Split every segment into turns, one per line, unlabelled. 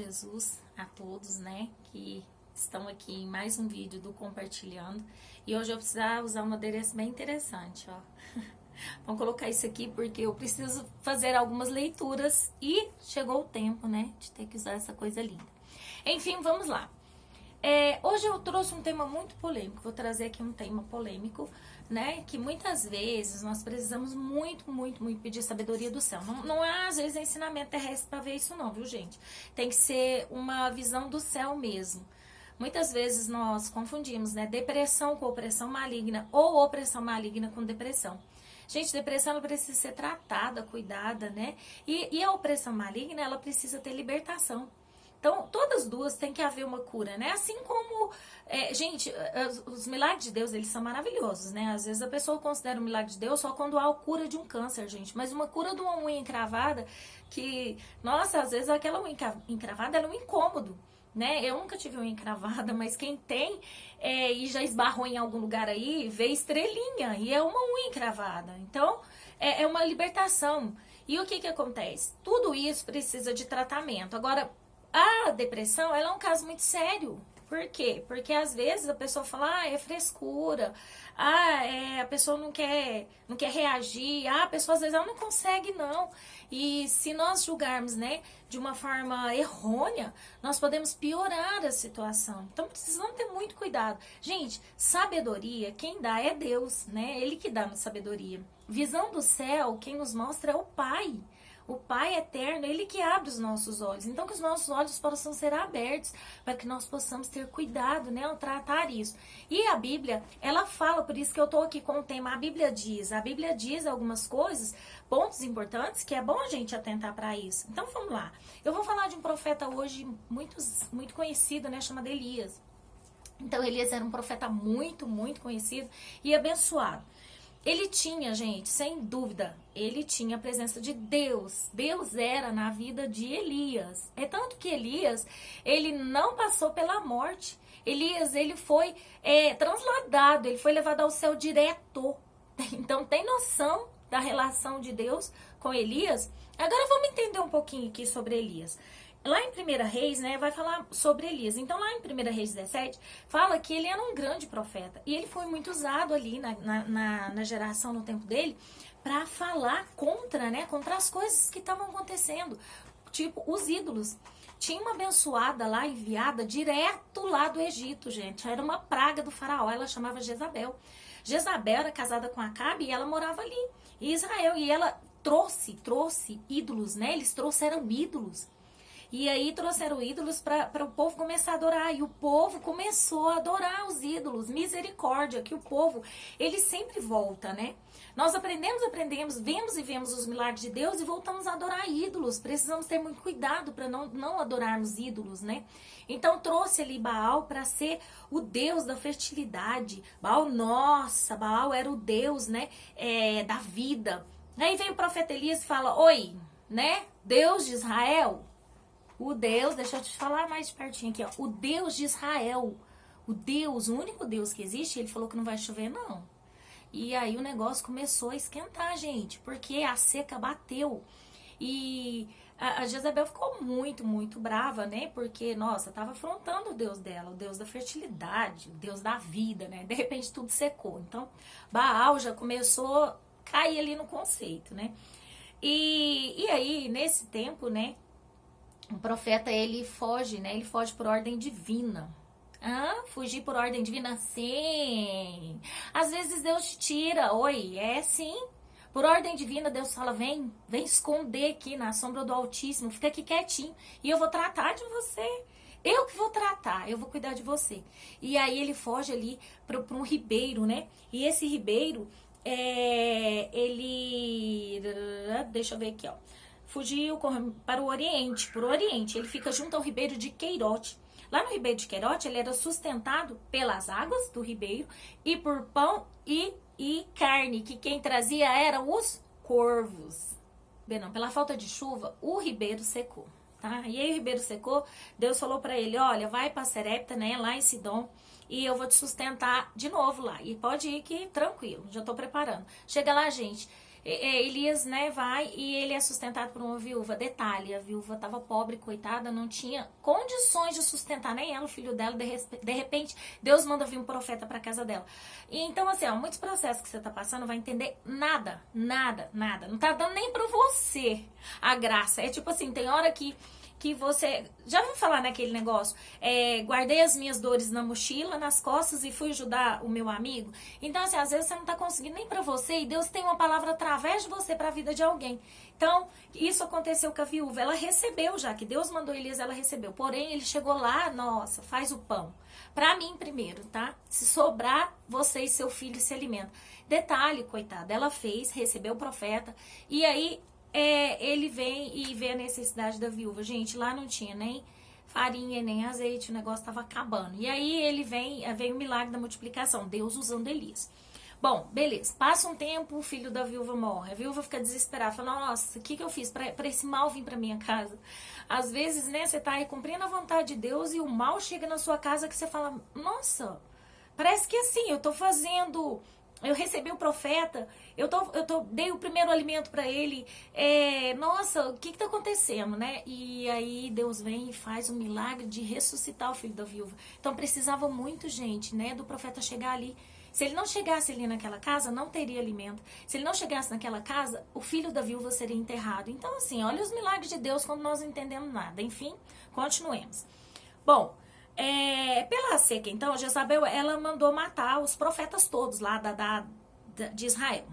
Jesus a todos, né, que estão aqui em mais um vídeo do Compartilhando. E hoje eu precisava usar um adereço bem interessante, ó. Vamos colocar isso aqui porque eu preciso fazer algumas leituras e chegou o tempo, né, de ter que usar essa coisa linda. Enfim, vamos lá. Hoje eu trouxe um tema muito polêmico, vou trazer aqui um tema polêmico, né, que muitas vezes nós precisamos muito pedir sabedoria do céu. Não é, às vezes, ensinamento terrestre para ver isso não, viu, gente? Tem que ser uma visão do céu mesmo. Muitas vezes nós confundimos, né, depressão com opressão maligna ou opressão maligna com depressão. Gente, depressão ela precisa ser tratada, cuidada, né? E a opressão maligna, ela precisa ter libertação. Então, todas as duas tem que haver uma cura, né? Assim como, gente, os milagres de Deus, eles são maravilhosos, né? Às vezes a pessoa considera o milagre de Deus só quando há a cura de um câncer, gente. Mas uma cura de uma unha encravada, que, nossa, às vezes aquela unha encravada é um incômodo, né? Eu nunca tive unha encravada, mas quem tem e já esbarrou em algum lugar aí, vê estrelinha, e é uma unha encravada. Então, é uma libertação. E o que que acontece? Tudo isso precisa de tratamento. Agora, a depressão, ela é um caso muito sério. Por quê? Porque às vezes a pessoa fala, é frescura, a pessoa não quer reagir, a pessoa às vezes ela não consegue não. E se nós julgarmos, né, de uma forma errônea, nós podemos piorar a situação. Então precisamos ter muito cuidado. Gente, sabedoria, quem dá é Deus, né? Ele que dá a sabedoria. Visão do céu, quem nos mostra é o Pai. O Pai eterno, Ele que abre os nossos olhos. Então, que os nossos olhos possam ser abertos para que nós possamos ter cuidado, né, ao tratar isso. E a Bíblia, ela fala, por isso que eu estou aqui com o tema, a Bíblia diz algumas coisas, pontos importantes, que é bom a gente atentar para isso. Então, vamos lá. Eu vou falar de um profeta hoje muito conhecido, né, chamado Elias. Então, Elias era um profeta muito conhecido e abençoado. Ele tinha, gente, sem dúvida, ele tinha a presença de Deus. Deus era na vida de Elias. É tanto que Elias, ele não passou pela morte. Elias, ele foi transladado, ele foi levado ao céu direto. Então, tem noção da relação de Deus com Elias? Agora, vamos entender um pouquinho aqui sobre Elias. Lá em 1 Reis, né, vai falar sobre Elias. Então, lá em 1 Reis 17, fala que ele era um grande profeta. E ele foi muito usado ali na geração, no tempo dele, para falar contra, né, contra as coisas que estavam acontecendo. Tipo, os ídolos. Tinha uma abençoada lá, enviada direto lá do Egito, gente. Era uma praga do faraó, ela chamava Jezabel. Jezabel era casada com Acabe e ela morava ali, em Israel. E ela trouxe ídolos, né? Eles trouxeram ídolos. E aí trouxeram ídolos para o povo começar a adorar. E o povo começou a adorar os ídolos. Misericórdia, que o povo, ele sempre volta, né? Nós aprendemos, vemos os milagres de Deus e voltamos a adorar ídolos. Precisamos ter muito cuidado para não adorarmos ídolos, né? Então trouxe ali Baal para ser o Deus da fertilidade. Baal era o Deus, né? Da vida. Aí vem o profeta Elias e fala, oi, né? Deus de Israel. O Deus, deixa eu te falar mais pertinho aqui, ó. O Deus de Israel, o único Deus que existe, ele falou que não vai chover, não. E aí o negócio começou a esquentar, gente, porque a seca bateu. E a Jezabel ficou muito brava, né? Porque, nossa, tava afrontando o Deus dela, o Deus da fertilidade, o Deus da vida, né? De repente tudo secou. Então, Baal já começou a cair ali no conceito, né? E aí, nesse tempo, né? O profeta, ele foge, né? Ele foge por ordem divina. Fugir por ordem divina? Sim. Às vezes Deus te tira. Oi, sim. Por ordem divina, Deus fala, vem esconder aqui na sombra do Altíssimo. Fica aqui quietinho e eu vou tratar de você. Eu que vou tratar, eu vou cuidar de você. E aí ele foge ali para um ribeiro, né? E esse ribeiro, ele... Deixa eu ver aqui, ó. Fugiu para o Oriente, ele fica junto ao ribeiro de Queirote. Lá no ribeiro de Queirote, ele era sustentado pelas águas do ribeiro e por pão e carne, que quem trazia eram os corvos. Bem, não, pela falta de chuva, o ribeiro secou, tá? E aí o ribeiro secou, Deus falou para ele, olha, vai para Serepta, né, lá em Sidom, e eu vou te sustentar de novo lá. E pode ir que tranquilo, já tô preparando. Chega lá, gente. Elias, né, vai e ele é sustentado por uma viúva. Detalhe, a viúva estava pobre, coitada, não tinha condições de sustentar nem ela, o filho dela. De repente, Deus manda vir um profeta para casa dela. E então, assim, ó, muitos processos que você tá passando, vai entender nada, nada, nada. Não tá dando nem para você a graça. É tipo assim, tem hora que você... Já ouviu falar naquele negócio? Guardei as minhas dores na mochila, nas costas e fui ajudar o meu amigo. Então, assim, às vezes você não tá conseguindo nem pra você e Deus tem uma palavra através de você pra vida de alguém. Então, isso aconteceu com a viúva. Ela recebeu já, que Deus mandou Elias, ela recebeu. Porém, ele chegou lá, nossa, faz o pão. Pra mim primeiro, tá? Se sobrar, você e seu filho se alimentam. Detalhe, coitada, ela fez, recebeu o profeta e aí... ele vem e vê a necessidade da viúva. Gente, lá não tinha nem farinha, nem azeite, o negócio estava acabando. E aí vem o milagre da multiplicação, Deus usando Elias. Bom, beleza. Passa um tempo, o filho da viúva morre. A viúva fica desesperada, fala, nossa, o que eu fiz para esse mal vir para minha casa? Às vezes, né, você tá aí cumprindo a vontade de Deus e o mal chega na sua casa que você fala, nossa, parece que assim, eu tô fazendo... Eu recebi o profeta, dei o primeiro alimento para ele. Nossa, o que tá acontecendo, né? E aí Deus vem e faz o milagre de ressuscitar o filho da viúva. Então precisava muito, gente, né, do profeta chegar ali. Se ele não chegasse ali naquela casa, não teria alimento. Se ele não chegasse naquela casa, o filho da viúva seria enterrado. Então, assim, olha os milagres de Deus quando nós não entendemos nada. Enfim, continuemos. Bom... pela seca, então, Jezabel, ela mandou matar os profetas todos lá de Israel.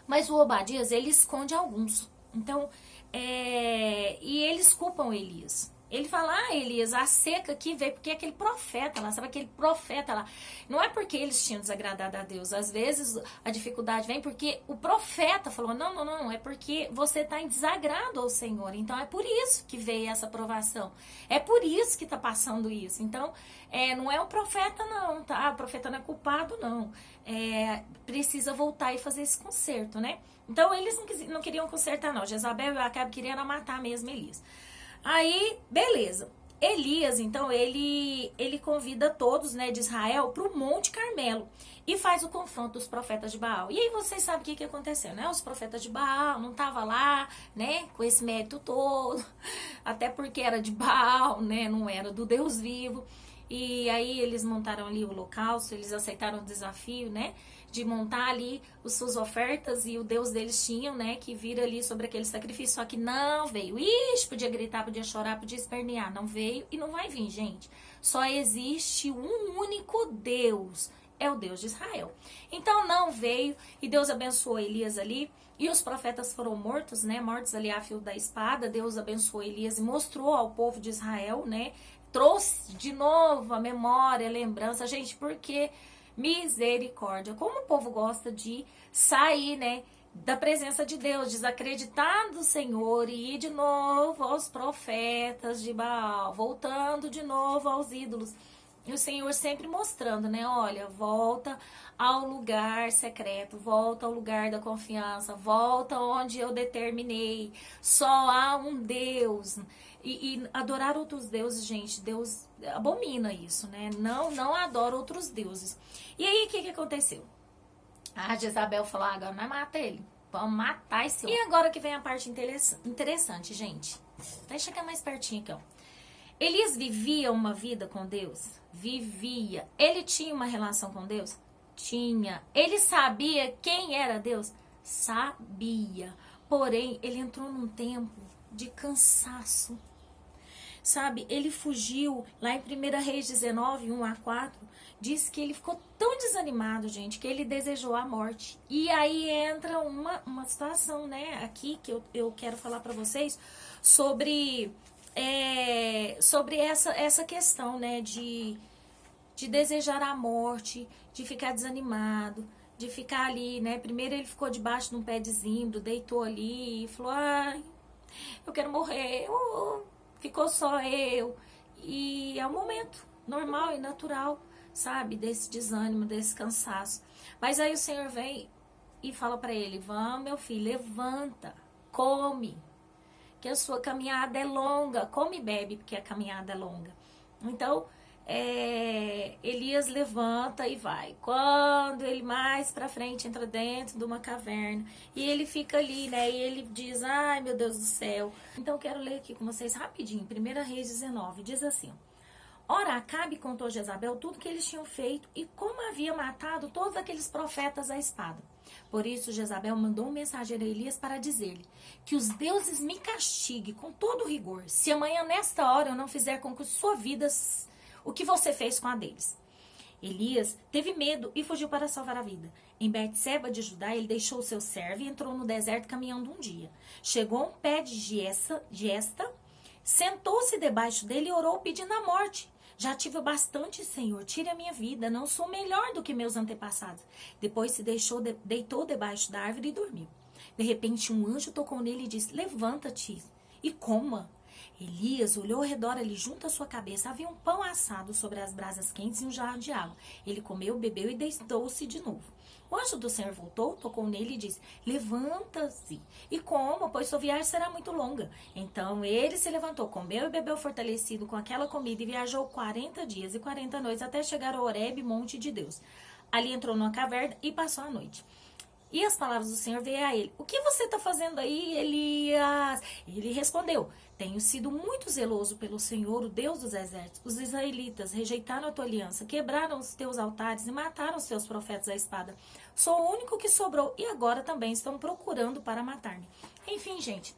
Mas o Obadias, ele esconde alguns. Então, e eles culpam Elias. Ele fala, Elias, a seca aqui veio porque aquele profeta lá, sabe aquele profeta lá? Não é porque eles tinham desagradado a Deus. Às vezes a dificuldade vem porque o profeta falou, não, é porque você está em desagrado ao Senhor. Então é por isso que veio essa provação. É por isso que está passando isso. Então, não é o profeta não, tá? O profeta não é culpado, não. Precisa voltar e fazer esse conserto, né? Então eles não queriam consertar, não. Jezabel e Acabe queriam matar mesmo Elias. Aí, beleza. Elias, então, ele convida todos, né, de Israel para o Monte Carmelo e faz o confronto dos profetas de Baal. E aí vocês sabem o que aconteceu, né? Os profetas de Baal não estavam lá, né, com esse mérito todo, até porque era de Baal, né, não era do Deus vivo. E aí eles montaram ali o holocausto, eles aceitaram o desafio, né, de montar ali as suas ofertas e o Deus deles tinham, né, que vir ali sobre aquele sacrifício, só que não veio. Ixi, podia gritar, podia chorar, podia espernear, não veio e não vai vir, gente. Só existe um único Deus, é o Deus de Israel. Então não veio e Deus abençoou Elias ali e os profetas foram mortos, né, mortos ali a fio da espada. Deus abençoou Elias e mostrou ao povo de Israel, né, trouxe de novo a memória, a lembrança, gente, porque misericórdia, como o povo gosta de sair, né, da presença de Deus, desacreditar do Senhor e ir de novo aos profetas de Baal, voltando de novo aos ídolos. E o Senhor sempre mostrando, né, olha, volta ao lugar secreto, volta ao lugar da confiança, volta onde eu determinei, só há um Deus. E adorar outros deuses, gente, Deus abomina isso, né? Não adora outros deuses. E aí, o que aconteceu? A Jezabel falou, agora nós mata ele. Vamos matar esse homem. E agora que vem a parte interessante, gente. Deixa chegar mais pertinho aqui, ó. Elias vivia uma vida com Deus? Vivia. Ele tinha uma relação com Deus? Tinha. Ele sabia quem era Deus? Sabia. Porém, ele entrou num tempo de cansaço. Sabe, ele fugiu, lá em 1 Reis 19, 1-4, diz que ele ficou tão desanimado, gente, que ele desejou a morte. E aí entra uma situação, né, aqui, que eu quero falar pra vocês, sobre essa questão, né, de desejar a morte, de ficar desanimado, de ficar ali, né, primeiro ele ficou debaixo de um pé de zimbro, deitou ali e falou, ai, eu quero morrer, ficou só eu. E é um momento normal e natural, sabe? Desse desânimo, desse cansaço. Mas aí o Senhor vem e fala pra ele, vamos, meu filho, levanta, come, que a sua caminhada é longa. Come e bebe, porque a caminhada é longa. Então, Elias levanta e vai. Quando ele mais pra frente entra dentro de uma caverna e ele fica ali, né? E ele diz, ai meu Deus do céu. Então eu quero ler aqui com vocês rapidinho. 1 Reis 19 diz assim: ora, Acabe contou a Jezabel tudo que eles tinham feito e como havia matado todos aqueles profetas à espada. Por isso, Jezabel mandou um mensageiro a Elias para dizer-lhe que os deuses me castiguem com todo rigor, se amanhã nesta hora eu não fizer com que sua vida o que você fez com a deles. Elias teve medo e fugiu para salvar a vida. Em Betseba de Judá, ele deixou seu servo e entrou no deserto caminhando um dia. Chegou a um pé de giesta, sentou-se debaixo dele e orou pedindo a morte. Já tive bastante, Senhor, tire a minha vida, não sou melhor do que meus antepassados. Depois se deitou debaixo da árvore e dormiu. De repente um anjo tocou nele e disse, levanta-te e coma. Elias olhou ao redor ali junto à sua cabeça, havia um pão assado sobre as brasas quentes e um jarro de água. Ele comeu, bebeu e deitou-se de novo. O anjo do Senhor voltou, tocou nele e disse, levanta-se e coma, pois sua viagem será muito longa. Então ele se levantou, comeu e bebeu fortalecido com aquela comida e viajou 40 dias e 40 noites até chegar ao Horebe, monte de Deus. Ali entrou numa caverna e passou a noite. E as palavras do Senhor veio a ele. O que você está fazendo aí, Elias? Ele respondeu, tenho sido muito zeloso pelo Senhor, o Deus dos exércitos. Os israelitas rejeitaram a tua aliança, quebraram os teus altares e mataram os teus profetas à espada. Sou o único que sobrou e agora também estão procurando para matar-me. Enfim, gente.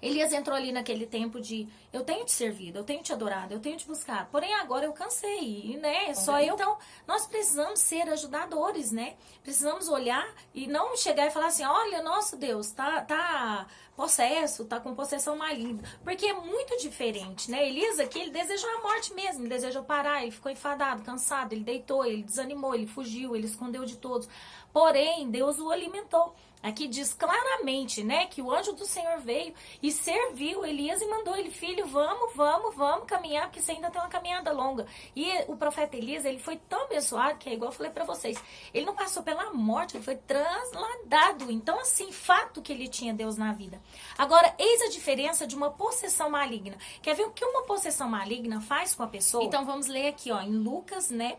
Elias entrou ali naquele tempo de eu tenho te servido, eu tenho te adorado, eu tenho te buscado. Porém, agora eu cansei, né? Só eu. Então, nós precisamos ser ajudadores, né? Precisamos olhar e não chegar e falar assim, olha, nosso Deus, tá possesso, tá com possessão maligna. Porque é muito diferente, né? Elias aqui, ele desejou a morte mesmo, ele desejou parar, ele ficou enfadado, cansado, ele deitou, ele desanimou, ele fugiu, ele escondeu de todos. Porém, Deus o alimentou. Aqui diz claramente, né, que o anjo do Senhor veio e serviu Elias e mandou ele, filho, vamos caminhar, porque você ainda tem uma caminhada longa. E o profeta Elias, ele foi tão abençoado, que é igual eu falei pra vocês, ele não passou pela morte, ele foi transladado. Então, assim, fato que ele tinha Deus na vida. Agora, eis a diferença de uma possessão maligna. Quer ver o que uma possessão maligna faz com a pessoa? Então, vamos ler aqui, ó, em Lucas, né,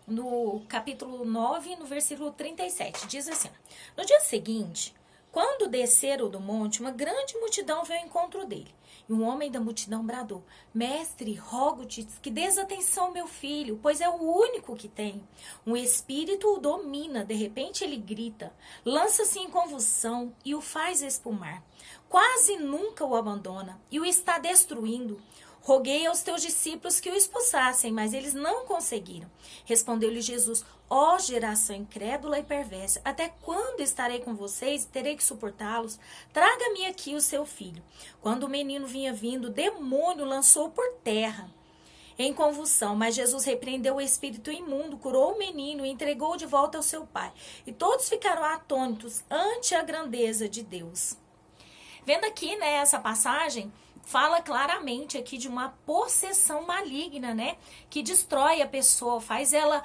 no capítulo 9, no versículo 37, diz assim, no dia seguinte, quando desceram do monte, uma grande multidão veio ao encontro dele. E um homem da multidão bradou, mestre, rogo-te que des atenção ao meu filho, pois é o único que tem. Um espírito o domina, de repente ele grita, lança-se em convulsão e o faz espumar. Quase nunca o abandona e o está destruindo. Roguei aos teus discípulos que o expulsassem, mas eles não conseguiram. Respondeu-lhe Jesus, ó geração incrédula e perversa, até quando estarei com vocês e terei que suportá-los? Traga-me aqui o seu filho. Quando o menino vinha vindo, o demônio lançou por terra em convulsão, mas Jesus repreendeu o espírito imundo, curou o menino e entregou de volta ao seu pai. E todos ficaram atônitos ante a grandeza de Deus. Vendo aqui, né, essa passagem, fala claramente aqui de uma possessão maligna, né? Que destrói a pessoa, faz ela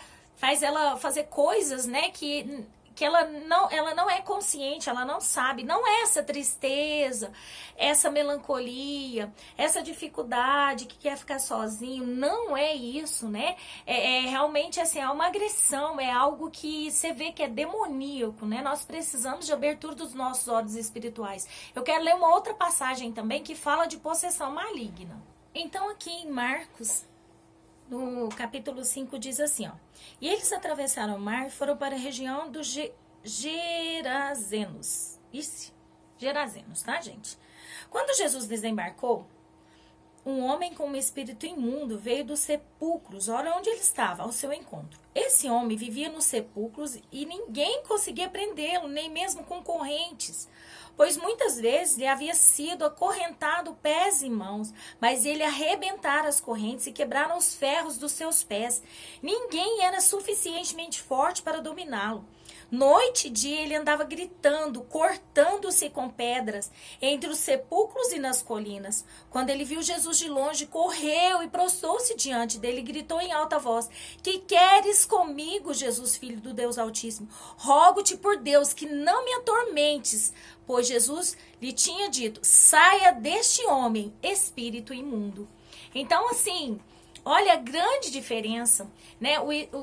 fazer coisas, né? Que ela não é consciente, ela não sabe. Não é essa tristeza, essa melancolia, essa dificuldade que quer ficar sozinho. Não é isso, né? Realmente assim, é uma agressão, é algo que você vê que é demoníaco, né? Nós precisamos de abertura dos nossos olhos espirituais. Eu quero ler uma outra passagem também que fala de possessão maligna. Então aqui em Marcos, no capítulo 5 diz assim, ó. E eles atravessaram o mar e foram para a região dos Gerazenos. Isso, Gerazenos, tá, gente? Quando Jesus desembarcou, um homem com um espírito imundo veio dos sepulcros, olha onde ele estava, ao seu encontro. Esse homem vivia nos sepulcros e ninguém conseguia prendê-lo, nem mesmo com correntes, pois muitas vezes lhe havia sido acorrentado pés e mãos, mas ele arrebentara as correntes e quebraram os ferros dos seus pés. Ninguém era suficientemente forte para dominá-lo. Noite e dia ele andava gritando, cortando-se com pedras entre os sepulcros e nas colinas. Quando ele viu Jesus de longe, correu e prostrou-se diante dele e gritou em alta voz, que queres comigo, Jesus, filho do Deus Altíssimo? Rogo-te por Deus que não me atormentes, pois Jesus lhe tinha dito, saia deste homem, espírito imundo. Então, assim, Olha a grande diferença, né?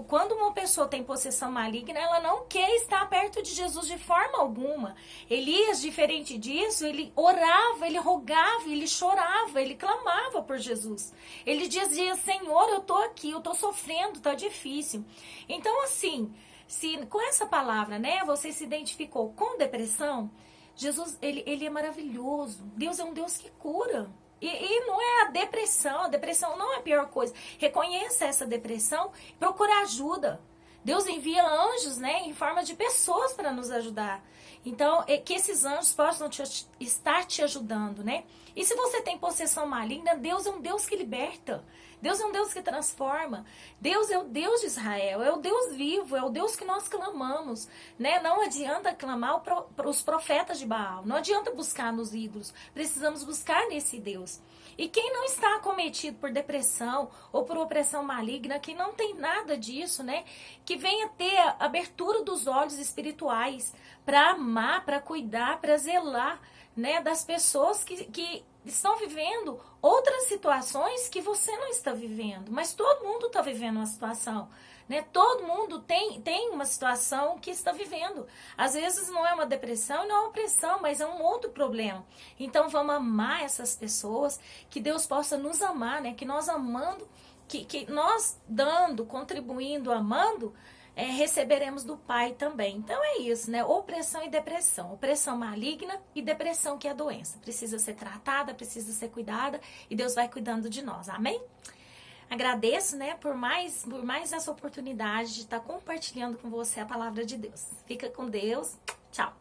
Quando uma pessoa tem possessão maligna, ela não quer estar perto de Jesus de forma alguma. Elias, diferente disso, ele orava, ele rogava, ele chorava, ele clamava por Jesus. Ele dizia, Senhor, eu tô aqui, eu tô sofrendo, tá difícil. Então, assim, se com essa palavra, né, você se identificou com depressão, Jesus, ele é maravilhoso. Deus é um Deus que cura. E não é a depressão não é a pior coisa. Reconheça essa depressão, procure ajuda. Deus envia anjos, né, em forma de pessoas para nos ajudar. Então, que esses anjos possam estar te ajudando, né? E se você tem possessão maligna, Deus é um Deus que liberta. Deus é um Deus que transforma. Deus é o Deus de Israel, é o Deus vivo, é o Deus que nós clamamos, né? Não adianta clamar para os profetas de Baal, não adianta buscar nos ídolos, precisamos buscar nesse Deus. E quem não está acometido por depressão ou por opressão maligna, que não tem nada disso, né? Que venha ter a abertura dos olhos espirituais para amar, para cuidar, para zelar, né, das pessoas que estão vivendo outras situações que você não está vivendo. Mas todo mundo está vivendo uma situação, né? Todo mundo tem uma situação que está vivendo. Às vezes não é uma depressão, não é uma opressão, mas é um outro problema. Então vamos amar essas pessoas, que Deus possa nos amar, né? Que nós amando, que nós dando, contribuindo, amando, receberemos do Pai também. Então é isso, né? Opressão e depressão. Opressão maligna e depressão que é a doença. Precisa ser tratada, precisa ser cuidada e Deus vai cuidando de nós. Amém? Agradeço, né, por mais essa oportunidade de estar compartilhando com você a palavra de Deus. Fica com Deus. Tchau.